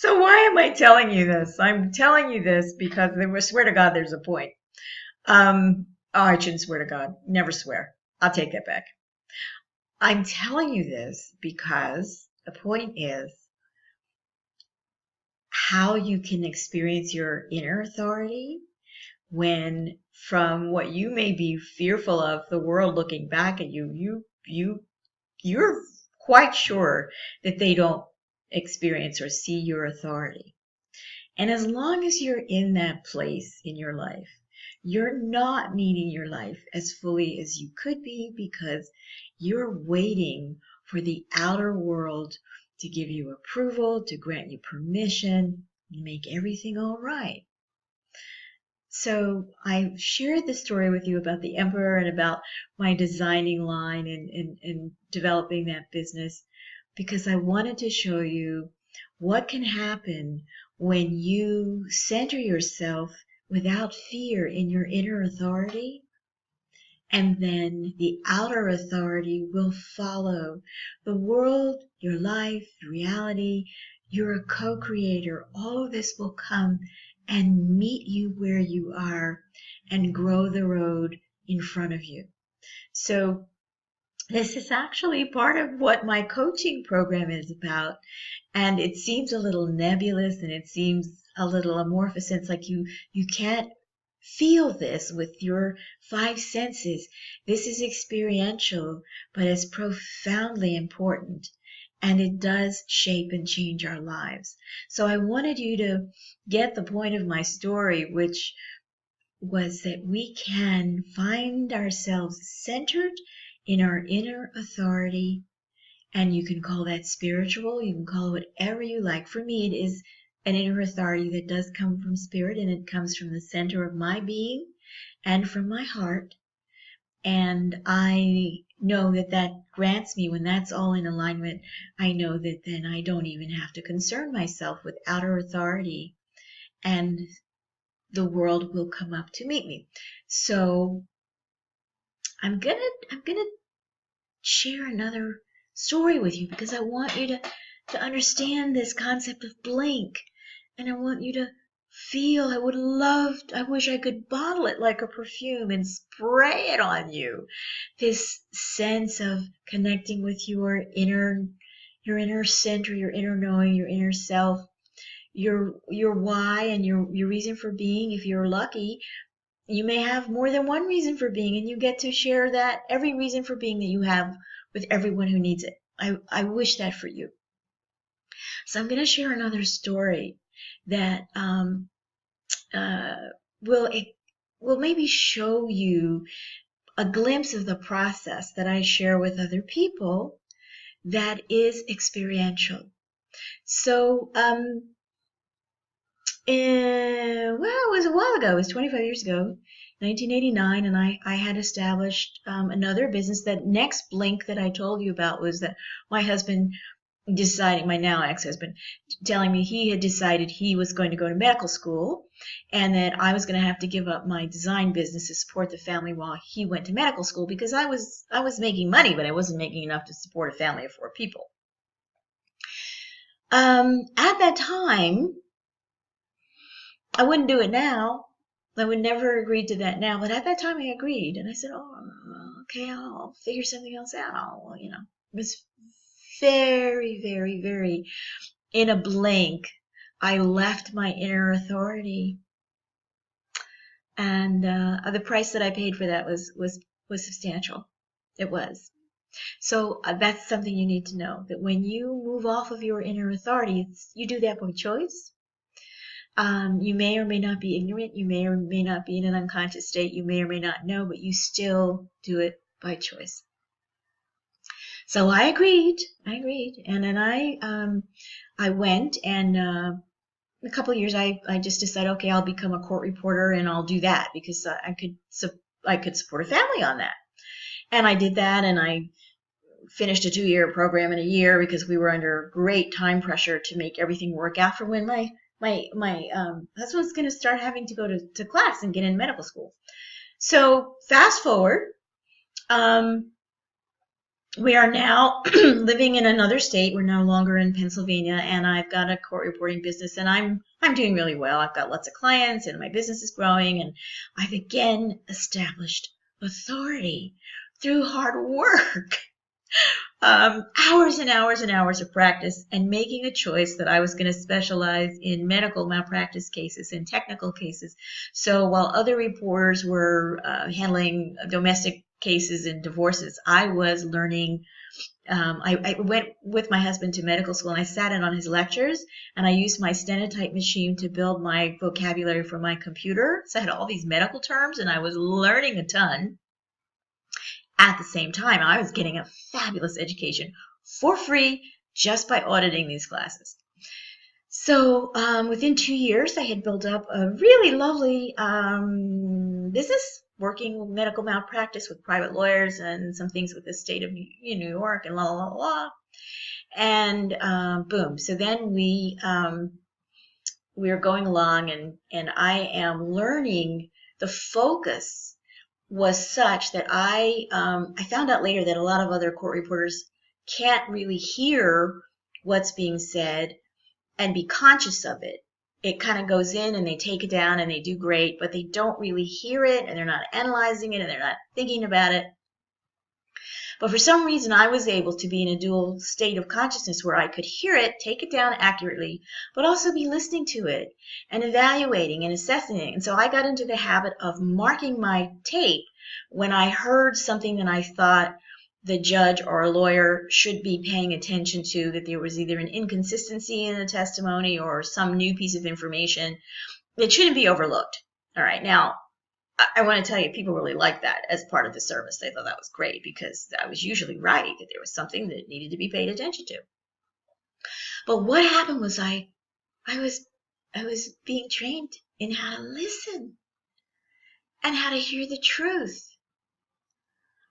So why am I telling you this? I'm telling you this because I swear to God, there's a point. Oh, I shouldn't swear to God. Never swear. I'll take that back. I'm telling you this because the point is how you can experience your inner authority when from what you may be fearful of the world looking back at you're quite sure that they don't experience or see your authority. And as long as you're in that place in your life, you're not meeting your life as fully as you could be because you're waiting for the outer world to give you approval, to grant you permission, and make everything all right. So I shared the story with you about the emperor and about my designing line and developing that business because I wanted to show you what can happen when you center yourself without fear in your inner authority, and then the outer authority will follow. The world, your life, reality, you're a co-creator. All of this will come and meet you where you are and grow the road in front of you. So this is actually part of what my coaching program is about. And it seems a little nebulous and it seems a little amorphous. It's like you can't feel this with your five senses. This is experiential, but it's profoundly important. And it does shape and change our lives. So I wanted you to get the point of my story, which was that we can find ourselves centered in our inner authority, and you can call that spiritual, you can call it whatever you like. For me, it is an inner authority that does come from spirit, and it comes from the center of my being and from my heart. And I know that that grants me, when that's all in alignment, I know that then I don't even have to concern myself with outer authority, and the world will come up to meet me. So I'm gonna share another story with you because I want you to understand this concept of blink, and I want you to feel. I wish I could bottle it like a perfume and spray it on you. This sense of connecting with your inner center, your inner knowing, your inner self, your why and your reason for being. If you're lucky, you may have more than one reason for being, and you get to share that every reason for being that you have with everyone who needs it. I wish that for you. So I'm going to share another story that will maybe show you a glimpse of the process that I share with other people that is experiential. So, it was a while ago. It was 25 years ago, 1989, and I had established another business. That next blink that I told you about was that my husband deciding, my now ex-husband, telling me he had decided he was going to go to medical school and that I was going to have to give up my design business to support the family while he went to medical school, because I was making money, but I wasn't making enough to support a family of 4 people. At that time, I wouldn't do it now. I would never agree to that now, but at that time I agreed, and I said, "Oh, okay, I'll figure something else out." Well, it was very, very, very in a blink. I left my inner authority, and the price that I paid for that was substantial. It was. So that's something you need to know, that when you move off of your inner authority, you do that by choice. You may or may not be ignorant. You may or may not be in an unconscious state. You may or may not know, but you still do it by choice. So I agreed, and then I went, and a couple of years I just decided, okay, I'll become a court reporter, and I'll do that because I could support a family on that, and I did that, and I finished a 2-year program in a year because we were under great time pressure to make everything work out for when my husband's going to start having to go to class and get in medical school. So fast forward, we are now living in another state. We're no longer in Pennsylvania, and I've got a court reporting business, and I'm doing really well. I've got lots of clients, and my business is growing, and I've again established authority through hard work. Hours and hours and hours of practice, and making a choice that I was going to specialize in medical malpractice cases and technical cases. So while other reporters were handling domestic cases and divorces, I was learning. I went with my husband to medical school, and I sat in on his lectures, and I used my stenotype machine to build my vocabulary for my computer. So I had all these medical terms, and I was learning a ton. At the same time, I was getting a fabulous education for free just by auditing these classes. So within 2 years, I had built up a really lovely business working medical malpractice with private lawyers and some things with the state of New York and la la la la. And boom. So then we are going along, and I am learning. The focus was such that I found out later that a lot of other court reporters can't really hear what's being said and be conscious of it. It kind of goes in and they take it down and they do great, but they don't really hear it, and they're not analyzing it, and they're not thinking about it. But for some reason, I was able to be in a dual state of consciousness where I could hear it, take it down accurately, but also be listening to it and evaluating and assessing it. And so I got into the habit of marking my tape when I heard something that I thought the judge or a lawyer should be paying attention to, that there was either an inconsistency in the testimony or some new piece of information that shouldn't be overlooked. All right, now, I want to tell you, people really liked that as part of the service. They thought that was great because I was usually right, that there was something that needed to be paid attention to. But what happened was I was being trained in how to listen and how to hear the truth.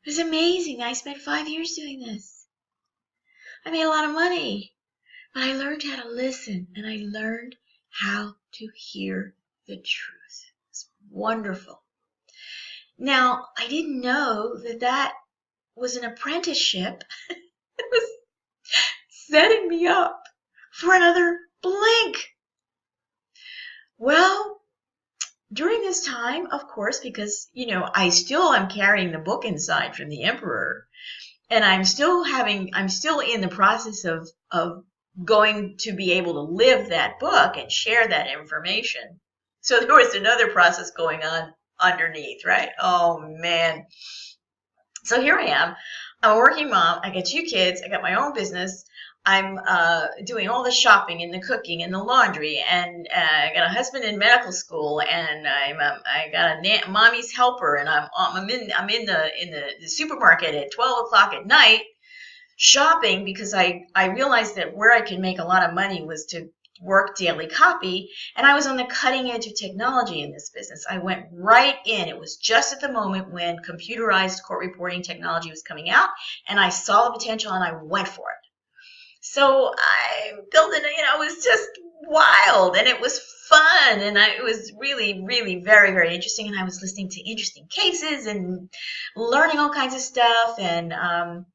It was amazing. I spent 5 years doing this. I made a lot of money, but I learned how to listen, and I learned how to hear the truth. It's wonderful. Now, I didn't know that that was an apprenticeship. It was setting me up for another blink. Well, during this time, of course, because, I still am carrying the book inside from the emperor, and I'm still in the process of going to be able to live that book and share that information. So there was another process going on underneath, right? Oh man. So here I am. I'm a working mom. I got 2 kids. I got my own business. I'm doing all the shopping and the cooking and the laundry, and I got a husband in medical school, and I got a mommy's helper, and I'm in the supermarket at 12 o'clock at night shopping, because I realized that where I could make a lot of money was to work daily copy, and I was on the cutting edge of technology in this business. I went right in. It was just at the moment when computerized court reporting technology was coming out, and I saw the potential and I went for it. So I built it, it was just wild, and it was fun, and it was really, really very, very interesting, and I was listening to interesting cases and learning all kinds of stuff, and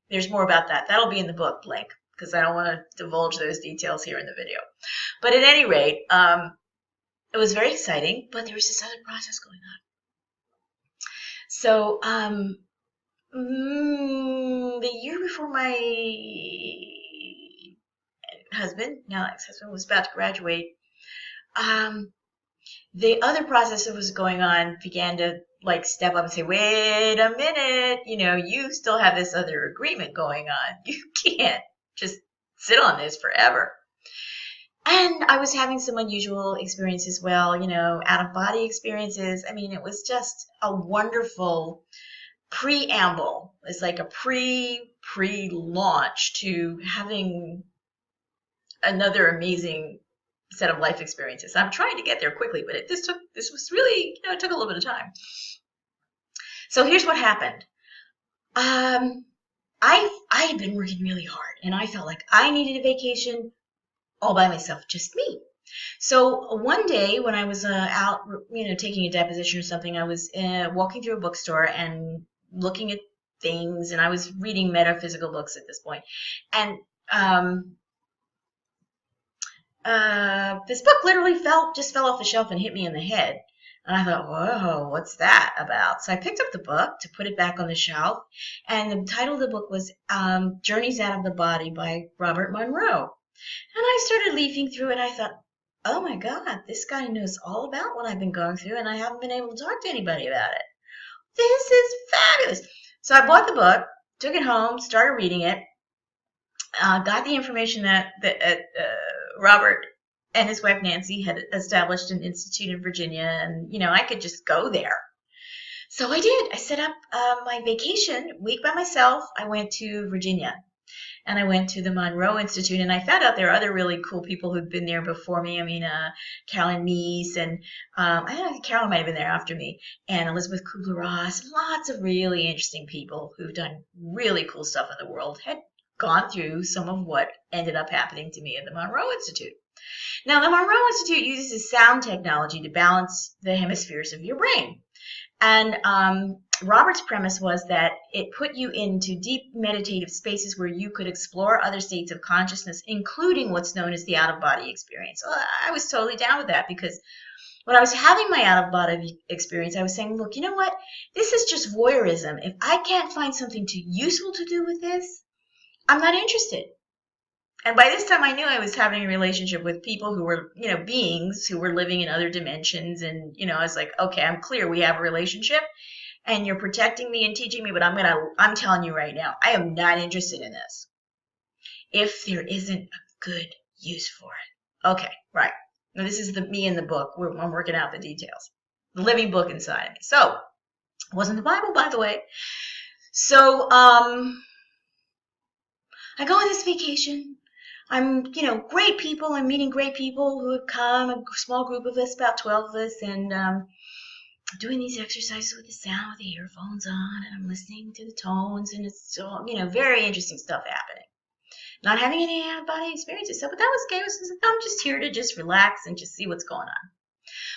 there's more about that. That'll be in the book, Blink, because I don't want to divulge those details here in the video. But at any rate, it was very exciting, but there was this other process going on. So the year before my husband, now ex-husband, was about to graduate, the other process that was going on began to step up and say, wait a minute, you still have this other agreement going on. You can't just sit on this forever. And I was having some unusual experiences, out-of-body experiences. I mean, it was just a wonderful preamble. It's like a pre-launch to having another amazing set of life experiences. I'm trying to get there quickly, but this was really, it took a little bit of time. So here's what happened. I had been working really hard, and I felt like I needed a vacation all by myself, just me. So one day when I was out, taking a deposition or something, I was walking through a bookstore and looking at things, and I was reading metaphysical books at this point. And this book literally just fell off the shelf and hit me in the head. And I thought, whoa, what's that about? So I picked up the book to put it back on the shelf. And the title of the book was Journeys Out of the Body by Robert Monroe. And I started leafing through it. And I thought, oh my God, this guy knows all about what I've been going through, and I haven't been able to talk to anybody about it. This is fabulous. So I bought the book, took it home, started reading it, got the information that Robert and his wife Nancy had established an institute in Virginia, and I could just go there. So I did. I set up my vacation week by myself. I went to Virginia, and I went to the Monroe Institute, and I found out there are other really cool people who've been there before me. I mean, Carolyn Meese, and I don't know, Carolyn might have been there after me, and Elizabeth Kubler-Ross. Lots of really interesting people who've done really cool stuff in the world had gone through some of what ended up happening to me at the Monroe Institute. Now, the Monroe Institute uses sound technology to balance the hemispheres of your brain. And Robert's premise was that it put you into deep meditative spaces where you could explore other states of consciousness, including what's known as the out-of-body experience. Well, I was totally down with that, because when I was having my out-of-body experience, I was saying, look, you know what? This is just voyeurism. If I can't find something too useful to do with this, I'm not interested. And by this time, I knew I was having a relationship with people who were, beings who were living in other dimensions. And, I was like, okay, I'm clear we have a relationship, and you're protecting me and teaching me, but I'm telling you right now, I am not interested in this if there isn't a good use for it. Okay, right. Now, this is me in the book. I'm working out the details. The living book inside of me. So, it wasn't the Bible, by the way. So, I go on this vacation. I'm, great people. I'm meeting great people who have come, a small group of us, about 12 of us, and doing these exercises with the sound, with the earphones on, and I'm listening to the tones, and it's all, very interesting stuff happening. Not having any out-of-body experiences, but that was okay. I'm just here to just relax and just see what's going on.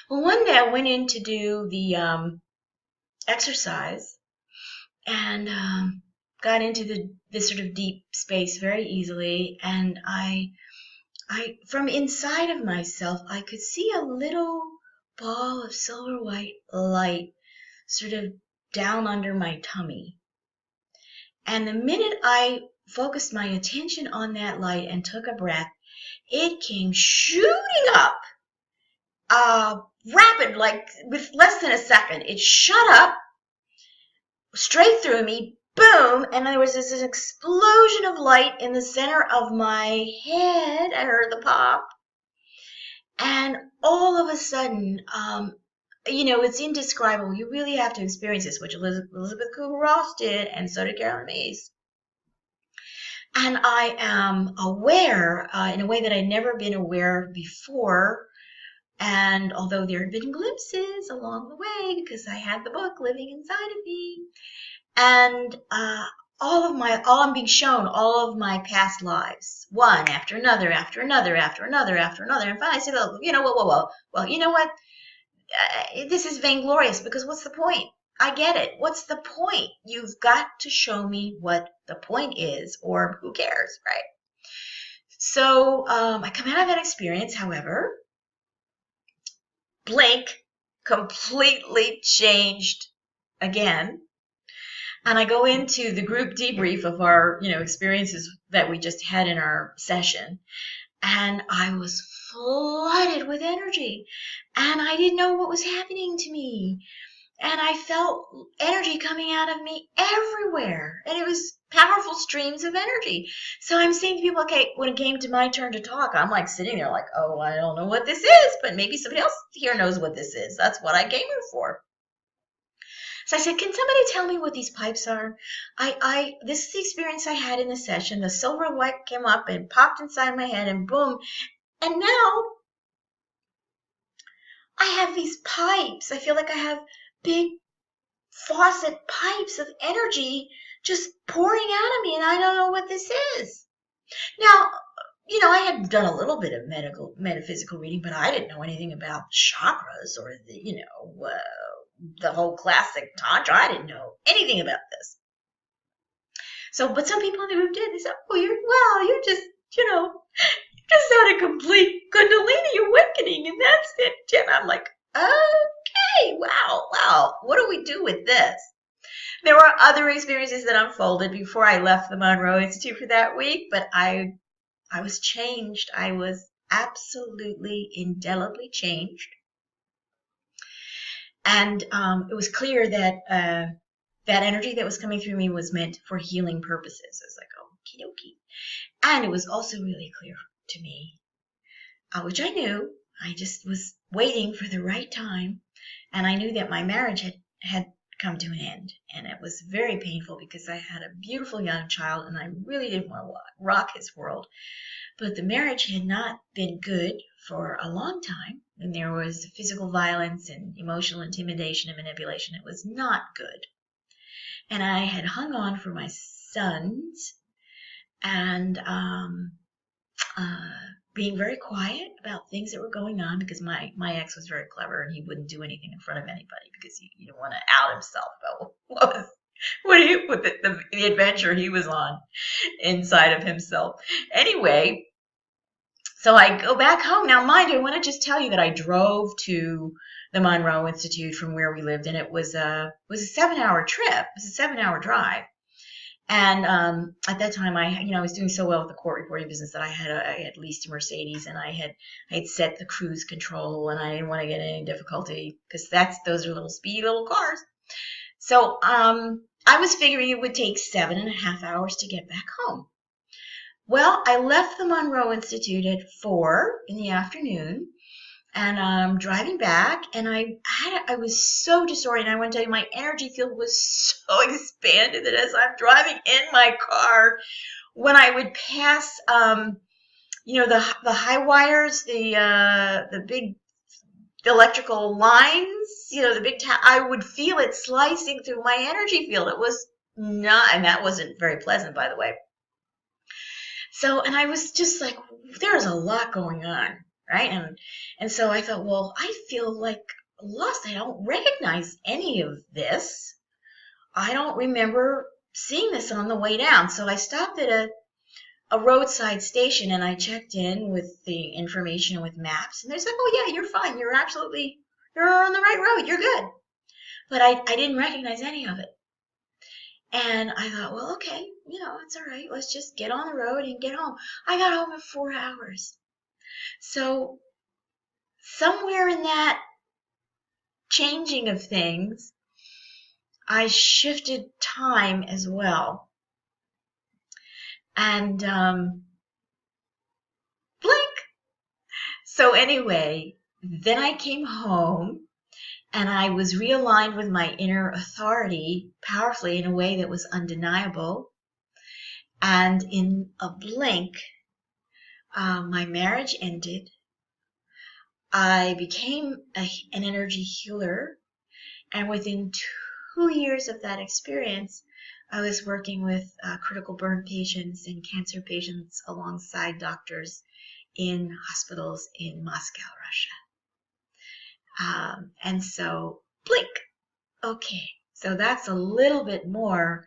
Well, one day I went in to do the exercise, and got into this sort of deep space very easily, and I from inside of myself, I could see a little ball of silver white light sort of down under my tummy. And the minute I focused my attention on that light and took a breath, it came shooting up, rapid, like with less than a second. It shot up straight through me, boom, and there was this explosion of light in the center of my head. I heard the pop. And all of a sudden, it's indescribable. You really have to experience this, which Elizabeth Kubler-Ross did, and so did Carolyn Meese. And I am aware in a way that I'd never been aware before. And although there had been glimpses along the way, because I had the book living inside of me, and I'm being shown all of my past lives, one after another, after another, after another, after another. And finally I said, oh, well, you know what? This is vainglorious, because what's the point? I get it. What's the point? You've got to show me what the point is, or who cares, right? So I come out of that experience, however, blink, completely changed again. And I go into the group debrief of our, experiences that we just had in our session. And I was flooded with energy. And I didn't know what was happening to me. And I felt energy coming out of me everywhere. And it was powerful streams of energy. So I'm saying to people, okay, when it came to my turn to talk, I'm like sitting there like, oh, I don't know what this is, but maybe somebody else here knows what this is. That's what I came here for. So I said, can somebody tell me what these pipes are? This is the experience I had in the session. The silver light came up and popped inside my head, and boom. And now I have these pipes. I feel like I have big faucet pipes of energy just pouring out of me, and I don't know what this is. Now, I had done a little bit of metaphysical reading, but I didn't know anything about chakras or the whole classic tantra. I didn't know anything about this. So, but some people in the group did. They said, "Oh, you're just, you know, you just had a complete Kundalini awakening, and that's it." And I'm like, okay, wow. What do we do with this? There were other experiences that unfolded before I left the Monroe Institute for that week, but I was changed. I was absolutely indelibly changed. And it was clear that that energy that was coming through me was meant for healing purposes. I was like, okie dokie. And it was also really clear to me, which I knew. I just was waiting for the right time. And I knew that my marriage had come to an end. And it was very painful because I had a beautiful young child and I really didn't want to rock his world. But the marriage had not been good for a long time. And there was physical violence and emotional intimidation and manipulation. It was not good. And I had hung on for my sons and being very quiet about things that were going on because my ex was very clever and he wouldn't do anything in front of anybody because he didn't want to out himself about what the adventure he was on inside of himself. Anyway, so I go back home. Now, mind you, I want to just tell you that I drove to the Monroe Institute from where we lived, and it was a 7-hour trip. It was a 7-hour drive. And at that time, I was doing so well with the court reporting business that I had leased a Mercedes, and I had set the cruise control, and I didn't want to get any difficulty because those are little speedy little cars. So I was figuring it would take 7.5 hours to get back home. Well, I left the Monroe Institute at 4 in the afternoon, and I'm driving back, and I was so disoriented. I want to tell you, my energy field was so expanded that as I'm driving in my car, when I would pass, the high wires, the big electrical lines, the big I would feel it slicing through my energy field. It was not, and that wasn't very pleasant, by the way. So, and I was just like, there's a lot going on, right? And so I thought, well, I feel like lost. I don't recognize any of this. I don't remember seeing this on the way down. So I stopped at a roadside station and I checked in with the information with maps. And they said, oh, yeah, you're fine. You're on the right road. You're good. But I didn't recognize any of it. And I thought, well, okay, it's all right. Let's just get on the road and get home. I got home in 4 hours. So somewhere in that changing of things, I shifted time as well. And blink. So anyway, then I came home and I was realigned with my inner authority powerfully in a way that was undeniable. And in a blink, my marriage ended. I became an energy healer. And within 2 years of that experience, I was working with critical burn patients and cancer patients alongside doctors in hospitals in Moscow, Russia. And so, blink. Okay, so that's a little bit more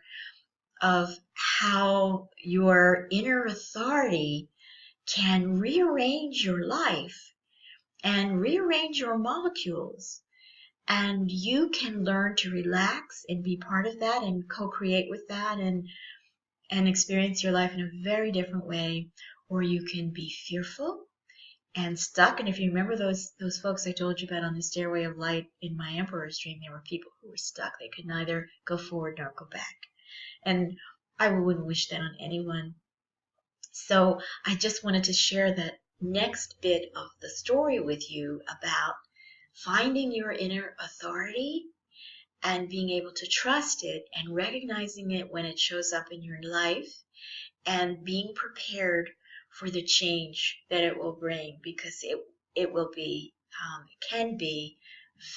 of how your inner authority can rearrange your life and rearrange your molecules. And you can learn to relax and be part of that and co-create with that and experience your life in a very different way. Or you can be fearful and stuck. And if you remember those folks I told you about on the Stairway of Light in my Emperor's Dream, there were people who were stuck. They could neither go forward nor go back. And I wouldn't wish that on anyone. So I just wanted to share that next bit of the story with you about finding your inner authority and being able to trust it and recognizing it when it shows up in your life and being prepared for the change that it will bring, because it will be, it can be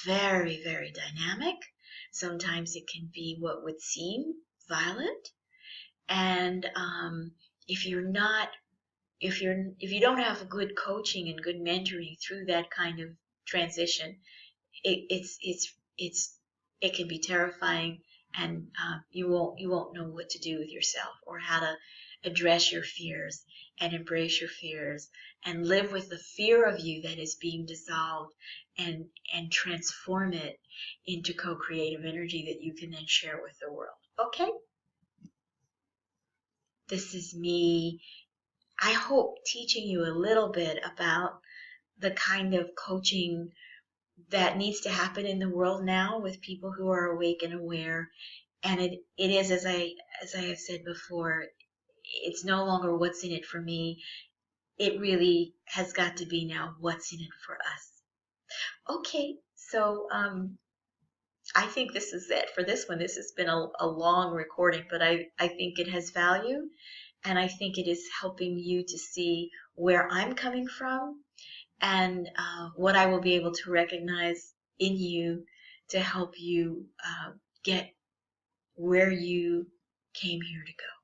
very, very dynamic. Sometimes it can be what would seem violent. And if you don't have good coaching and good mentoring through that kind of transition, it can be terrifying and you won't know what to do with yourself or how to address your fears and embrace your fears and live with the fear of you that is being dissolved and transform it into co-creative energy that you can then share with the world. Okay? This is me, I hope, teaching you a little bit about the kind of coaching that needs to happen in the world now with people who are awake and aware. And it is, as I have said before, it's no longer what's in it for me. It really has got to be now what's in it for us. Okay, so I think this is it for this one. This has been a long recording, but I think it has value, and I think it is helping you to see where I'm coming from and what I will be able to recognize in you to help you get where you came here to go.